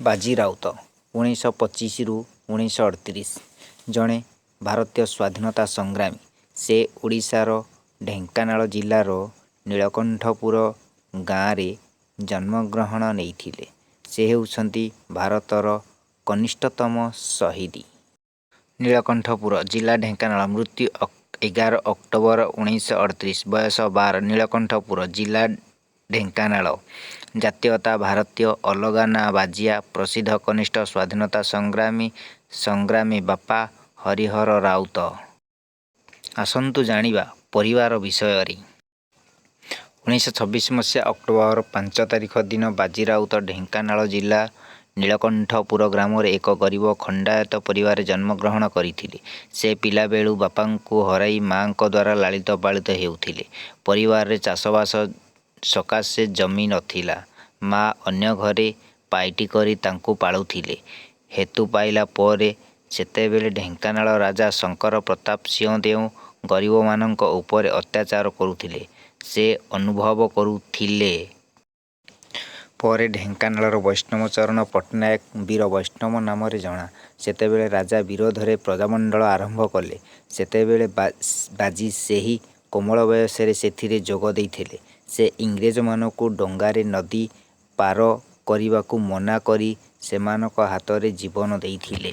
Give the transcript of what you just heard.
ବାଜି ରାଉତ 1925-1938 ଜଣେ ଭାରତୀୟ ସ୍ୱାଧୀନତା ସଂଗ୍ରାମୀ। ସେ ଓଡ଼ିଶାର ଢେଙ୍କାନାଳ ଜିଲ୍ଲାର ନୀଳକଣ୍ଠପୁର ଗାଁରେ ଜନ୍ମଗ୍ରହଣ ନେଇଥିଲେ। ସେ ହେଉଛନ୍ତି ଭାରତର କନିଷ୍ଠତମ ଶହୀଦ। ନୀଳକଣ୍ଠପୁର, ଜିଲ୍ଲା ଢେଙ୍କାନାଳ। ମୃତ୍ୟୁ 11 ଅକ୍ଟୋବର 1938। ବୟସ 12। ନୀଳକଣ୍ଠପୁର, ଜିଲ୍ଲା ଢେଙ୍କାନାଳ। ଜାତୀୟତା ଭାରତୀୟ। ଅଲଗା ନାଁ ବାଜିଆ। ପ୍ରସିଦ୍ଧ କନିଷ୍ଠ ସ୍ୱାଧୀନତା ସଂଗ୍ରାମୀ ବାପା ହରିହର ରାଉତ। ଆସନ୍ତୁ ଜାଣିବା ପରିବାର ବିଷୟରେ। 1926 ମସିହା ଅକ୍ଟୋବର 5 ତାରିଖ ଦିନ ବାଜି ରାଉତ ଢେଙ୍କାନାଳ ଜିଲ୍ଲା ନୀଳକଣ୍ଠପୁର ଗ୍ରାମରେ ଏକ ଗରିବ ଖଣ୍ଡାୟତ ପରିବାରରେ ଜନ୍ମଗ୍ରହଣ କରିଥିଲେ। ସେ ପିଲାବେଳୁ ବାପାଙ୍କୁ ହରାଇ ମାଙ୍କ ଦ୍ୱାରା ଲାଳିତ ପାଳିତ ହେଉଥିଲେ। ପରିବାରରେ ଚାଷବାସ ସକାଶେ ଜମି ନଥିଲା। ମା ଅନ୍ୟ ଘରେ ପାଇଟି କରି ତାଙ୍କୁ ପାଳୁଥିଲେ। ହେତୁ ପାଇଲା ପରେ ସେତେବେଳେ ଢେଙ୍କାନାଳ ରାଜା ଶଙ୍କର ପ୍ରତାପ ସିଂହଦେଓ ଗରିବମାନଙ୍କ ଉପରେ ଅତ୍ୟାଚାର କରୁଥିଲେ, ସେ ଅନୁଭବ କରୁଥିଲେ। ପରେ ଢେଙ୍କାନାଳର ବୈଷ୍ଣବଚରଣ ପଟ୍ଟନାୟକ ବୀର ବୈଷ୍ଣବ ନାମରେ ଜଣା। ସେତେବେଳେ ରାଜା ବିରୋଧରେ ପ୍ରଜାମଣ୍ଡଳ ଆରମ୍ଭ କଲେ। ସେତେବେଳେ ବାଜି ସେହି କୋମଳ ବୟସରେ ସେଥିରେ ଯୋଗ ଦେଇଥିଲେ। ସେ ଇଂରେଜମାନଙ୍କୁ ଡଙ୍ଗାରେ ନଦୀ ପାର କରିବାକୁ ମନା କରି ସେମାନଙ୍କ ହାତରେ ଜୀବନ ଦେଇଥିଲେ।